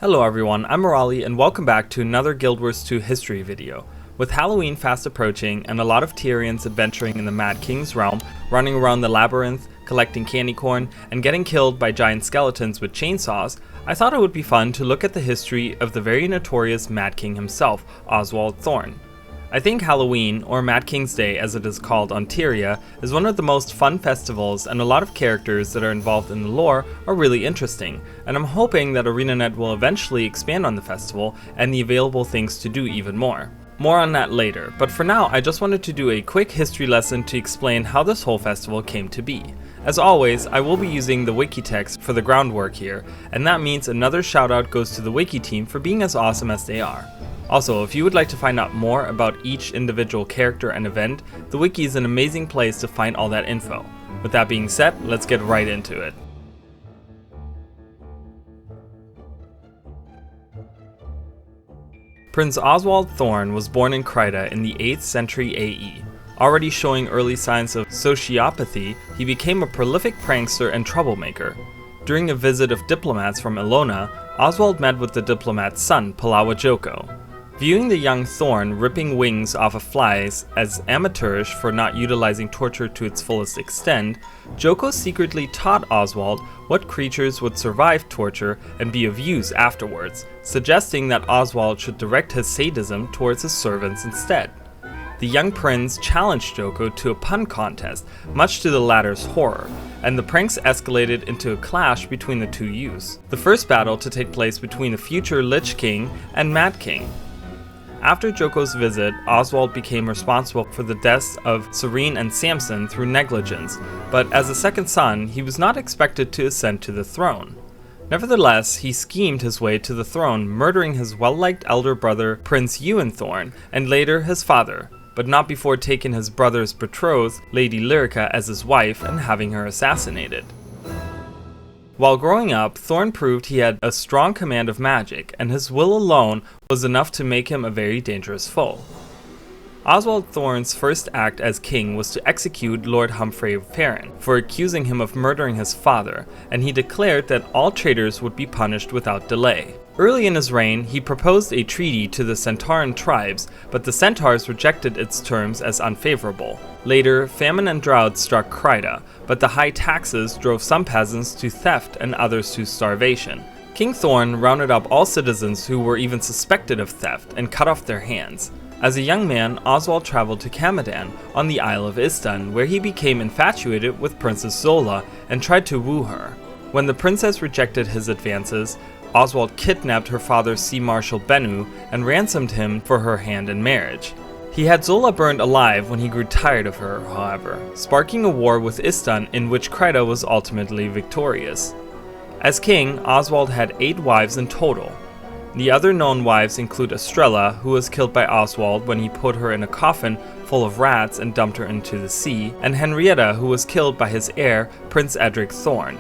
Hello everyone, I'm Morali and welcome back to another Guild Wars 2 history video. With Halloween fast approaching and a lot of Tyrians adventuring in the Mad King's realm, running around the labyrinth, collecting candy corn, and getting killed by giant skeletons with chainsaws, I thought it would be fun to look at the history of the very notorious Mad King himself, Oswald Thorn. I think Halloween, or Mad King's Day as it is called on Tyria, is one of the most fun festivals, and a lot of characters that are involved in the lore are really interesting, and I'm hoping that ArenaNet will eventually expand on the festival and the available things to do even more. More on that later, but for now I just wanted to do a quick history lesson to explain how this whole festival came to be. As always, I will be using the wiki text for the groundwork here, and that means another shout out goes to the wiki team for being as awesome as they are. Also, if you would like to find out more about each individual character and event, the wiki is an amazing place to find all that info. With that being said, let's get right into it. Prince Oswald Thorn was born in Kryta in the 8th century AE. Already showing early signs of sociopathy, he became a prolific prankster and troublemaker. During a visit of diplomats from Ilona, Oswald met with the diplomat's son, Palawa Joko. Viewing the young Thorn ripping wings off of flies as amateurish for not utilizing torture to its fullest extent, Joko secretly taught Oswald what creatures would survive torture and be of use afterwards, suggesting that Oswald should direct his sadism towards his servants instead. The young prince challenged Joko to a pun contest, much to the latter's horror, and the pranks escalated into a clash between the two youths, the first battle to take place between the future Lich King and Mad King. After Joko's visit, Oswald became responsible for the deaths of Serene and Samson through negligence, but as a second son, he was not expected to ascend to the throne. Nevertheless, he schemed his way to the throne, murdering his well-liked elder brother, Prince Ewan Thorn, and later his father, but not before taking his brother's betrothed, Lady Lyrica, as his wife and having her assassinated. While growing up, Thorn proved he had a strong command of magic, and his will alone was enough to make him a very dangerous foe. Oswald Thorn's first act as king was to execute Lord Humphrey of Farron for accusing him of murdering his father, and he declared that all traitors would be punished without delay. Early in his reign, he proposed a treaty to the Centauran tribes, but the Centaurs rejected its terms as unfavorable. Later, famine and drought struck Kryta, but the high taxes drove some peasants to theft and others to starvation. King Thorn rounded up all citizens who were even suspected of theft and cut off their hands. As a young man, Oswald traveled to Camadan on the Isle of Istan, where he became infatuated with Princess Zola and tried to woo her. When the princess rejected his advances, Oswald kidnapped her father's sea marshal Bennu and ransomed him for her hand in marriage. He had Zola burned alive when he grew tired of her, however, sparking a war with Istan in which Kryta was ultimately victorious. As king, Oswald had 8 wives in total. The other known wives include Estrella, who was killed by Oswald when he put her in a coffin full of rats and dumped her into the sea, and Henrietta, who was killed by his heir, Prince Edric Thorn.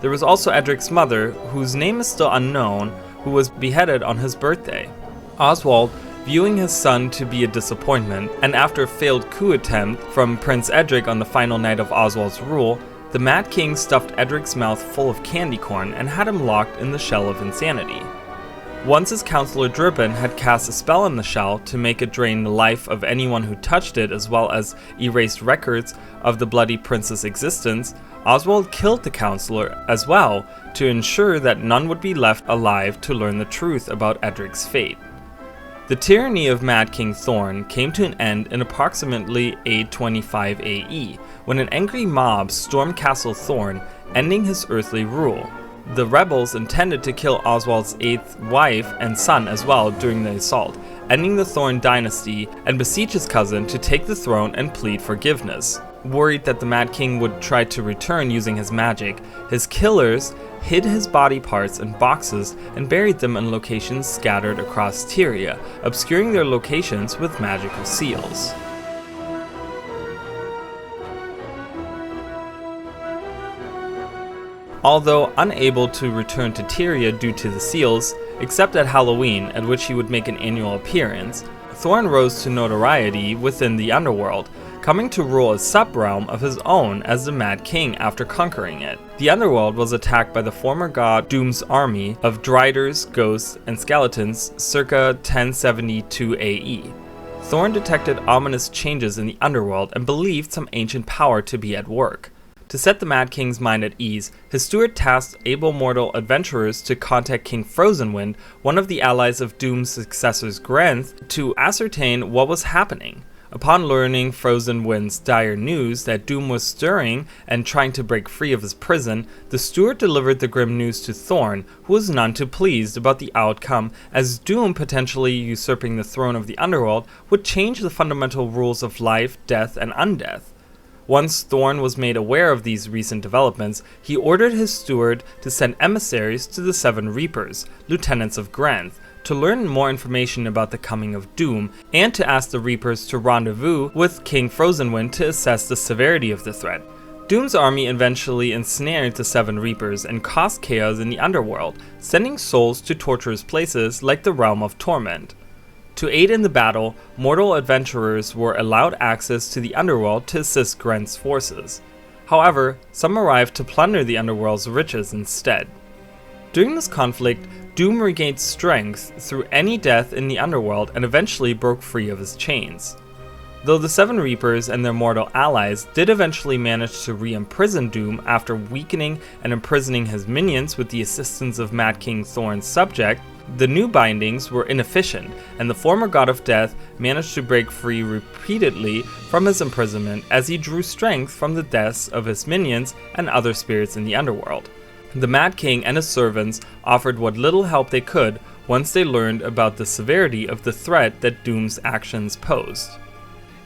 There was also Edric's mother, whose name is still unknown, who was beheaded on his birthday. Oswald, viewing his son to be a disappointment, and after a failed coup attempt from Prince Edric on the final night of Oswald's rule, the Mad King stuffed Edric's mouth full of candy corn and had him locked in the Shell of Insanity. Once his counselor Drippin had cast a spell on the shell to make it drain the life of anyone who touched it, as well as erased records of the bloody prince's existence, Oswald killed the counselor as well to ensure that none would be left alive to learn the truth about Edric's fate. The tyranny of Mad King Thorn came to an end in approximately 825 AE, when an angry mob stormed Castle Thorn, ending his earthly rule. The rebels intended to kill Oswald's 8th wife and son as well during the assault, ending the Thorn dynasty, and besiege his cousin to take the throne and plead forgiveness. Worried that the Mad King would try to return using his magic, his killers hid his body parts in boxes and buried them in locations scattered across Tyria, obscuring their locations with magical seals. Although unable to return to Tyria due to the seals, except at Halloween, at which he would make an annual appearance, Thorn rose to notoriety within the underworld, coming to rule a sub-realm of his own as the Mad King after conquering it. The underworld was attacked by the former god Doom's army of driders, ghosts, and skeletons circa 1072 AE. Thorn detected ominous changes in the underworld and believed some ancient power to be at work. To set the Mad King's mind at ease, his steward tasked able mortal adventurers to contact King Frozenwind, one of the allies of Doom's successors Grenth, to ascertain what was happening. Upon learning Frozenwind's dire news that Doom was stirring and trying to break free of his prison, the steward delivered the grim news to Thorn, who was none too pleased about the outcome, as Doom potentially usurping the throne of the underworld would change the fundamental rules of life, death, and undeath. Once Thorn was made aware of these recent developments, he ordered his steward to send emissaries to the Seven Reapers, lieutenants of Grenth, to learn more information about the coming of Doom, and to ask the Reapers to rendezvous with King Frozenwind to assess the severity of the threat. Doom's army eventually ensnared the Seven Reapers and caused chaos in the underworld, sending souls to torturous places like the Realm of Torment. To aid in the battle, mortal adventurers were allowed access to the underworld to assist Grenth's forces. However, some arrived to plunder the underworld's riches instead. During this conflict, Doom regained strength through any death in the underworld and eventually broke free of his chains. Though the Seven Reapers and their mortal allies did eventually manage to re-imprison Doom after weakening and imprisoning his minions with the assistance of Mad King Thorn's subject, the new bindings were inefficient, and the former god of death managed to break free repeatedly from his imprisonment as he drew strength from the deaths of his minions and other spirits in the underworld. The Mad King and his servants offered what little help they could once they learned about the severity of the threat that Doom's actions posed.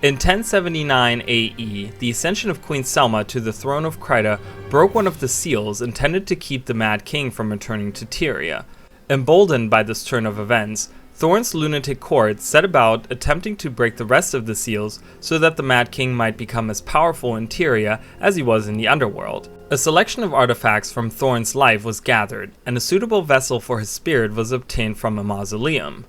In 1079 AE, the ascension of Queen Selma to the throne of Kryta broke one of the seals intended to keep the Mad King from returning to Tyria. Emboldened by this turn of events, Thorn's lunatic court set about attempting to break the rest of the seals so that the Mad King might become as powerful in Tyria as he was in the underworld. A selection of artifacts from Thorn's life was gathered, and a suitable vessel for his spirit was obtained from a mausoleum.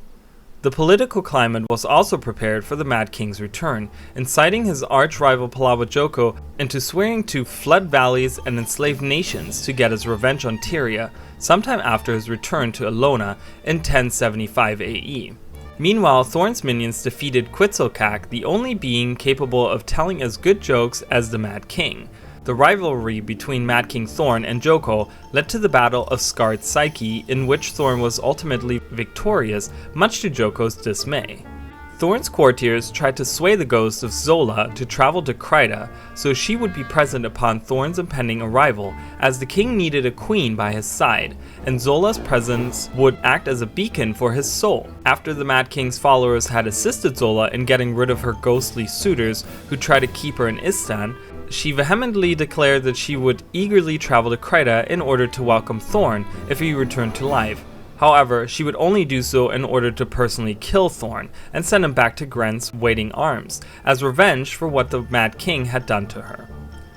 The political climate was also prepared for the Mad King's return, inciting his arch-rival Palawa Joko into swearing to flood valleys and enslave nations to get his revenge on Tyria, sometime after his return to Elona in 1075 AE. Meanwhile, Thorn's minions defeated Quetzalcoatl, the only being capable of telling as good jokes as the Mad King. The rivalry between Mad King Thorn and Joko led to the Battle of Scarred Psyche, in which Thorn was ultimately victorious, much to Joko's dismay. Thorn's courtiers tried to sway the ghost of Zola to travel to Kryta so she would be present upon Thorn's impending arrival, as the king needed a queen by his side, and Zola's presence would act as a beacon for his soul. After the Mad King's followers had assisted Zola in getting rid of her ghostly suitors who tried to keep her in Istan, she vehemently declared that she would eagerly travel to Kryta in order to welcome Thorn if he returned to life. However, she would only do so in order to personally kill Thorn and send him back to Grenth's waiting arms, as revenge for what the Mad King had done to her.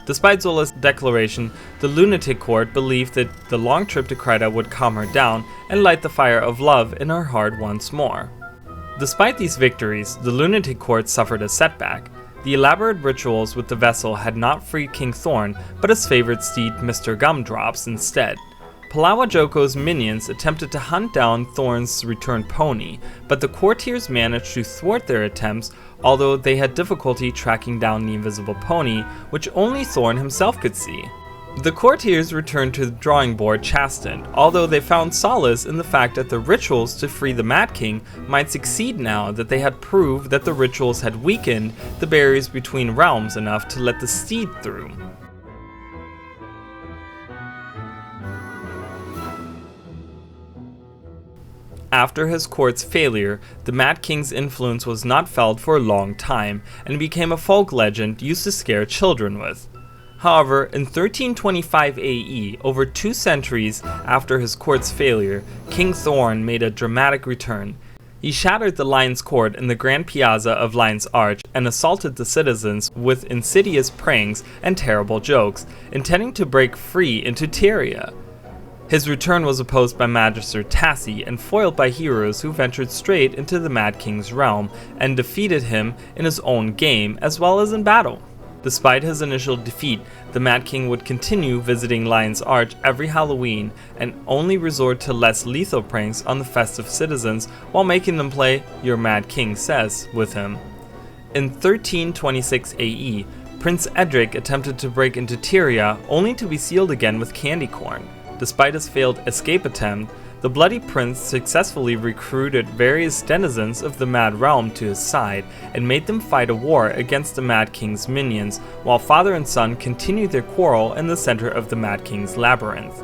Despite Zola's declaration, the lunatic court believed that the long trip to Kryta would calm her down and light the fire of love in her heart once more. Despite these victories, the lunatic court suffered a setback. The elaborate rituals with the vessel had not freed King Thorn, but his favorite steed, Mr. Gumdrops, instead. Palawa Joko's minions attempted to hunt down Thorn's returned pony, but the courtiers managed to thwart their attempts, although they had difficulty tracking down the invisible pony, which only Thorn himself could see. The courtiers returned to the drawing board chastened, although they found solace in the fact that the rituals to free the Mad King might succeed now that they had proved that the rituals had weakened the barriers between realms enough to let the steed through. After his court's failure, the Mad King's influence was not felt for a long time, and became a folk legend used to scare children with. However, in 1325 AE, over 2 centuries after his court's failure, King Thorn made a dramatic return. He shattered the Lion's Court in the Grand Piazza of Lion's Arch and assaulted the citizens with insidious pranks and terrible jokes, intending to break free into Tyria. His return was opposed by Magister Tassi and foiled by heroes who ventured straight into the Mad King's realm and defeated him in his own game as well as in battle. Despite his initial defeat, the Mad King would continue visiting Lion's Arch every Halloween and only resort to less lethal pranks on the festive citizens while making them play Your Mad King Says with him. In 1326 AE, Prince Edric attempted to break into Tyria only to be sealed again with candy corn. Despite his failed escape attempt, the Bloody Prince successfully recruited various denizens of the Mad Realm to his side and made them fight a war against the Mad King's minions, while father and son continued their quarrel in the center of the Mad King's labyrinth.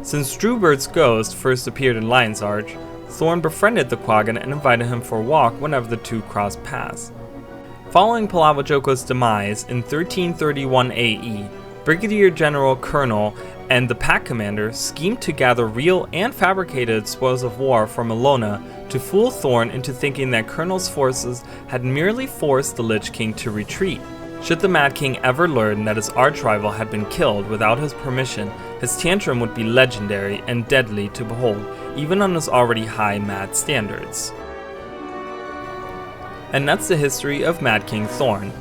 Since Drewbird's ghost first appeared in Lion's Arch, Thorn befriended the Quaggan and invited him for a walk whenever the two crossed paths. Following Palavajoko's demise in 1331 AE, Brigadier General Colonel and the Pack Commander schemed to gather real and fabricated spoils of war from Elona to fool Thorn into thinking that Colonel's forces had merely forced the Lich King to retreat. Should the Mad King ever learn that his arch-rival had been killed without his permission, his tantrum would be legendary and deadly to behold, even on his already high Mad standards. And that's the history of Mad King Thorn.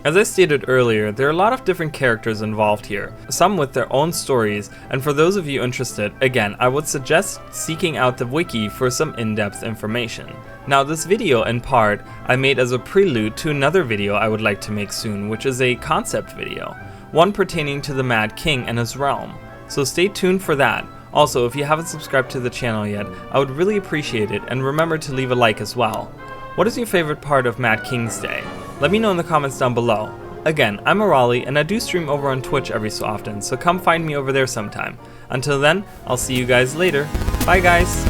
As I stated earlier, there are a lot of different characters involved here, some with their own stories, and for those of you interested, again, I would suggest seeking out the wiki for some in-depth information. Now, this video, in part, I made as a prelude to another video I would like to make soon, which is a concept video, one pertaining to the Mad King and his realm, so stay tuned for that. Also, if you haven't subscribed to the channel yet, I would really appreciate it, and remember to leave a like as well. What is your favorite part of Mad King's Day? Let me know in the comments down below. Again, I'm Arali, and I do stream over on Twitch every so often, so come find me over there sometime. Until then, I'll see you guys later. Bye guys!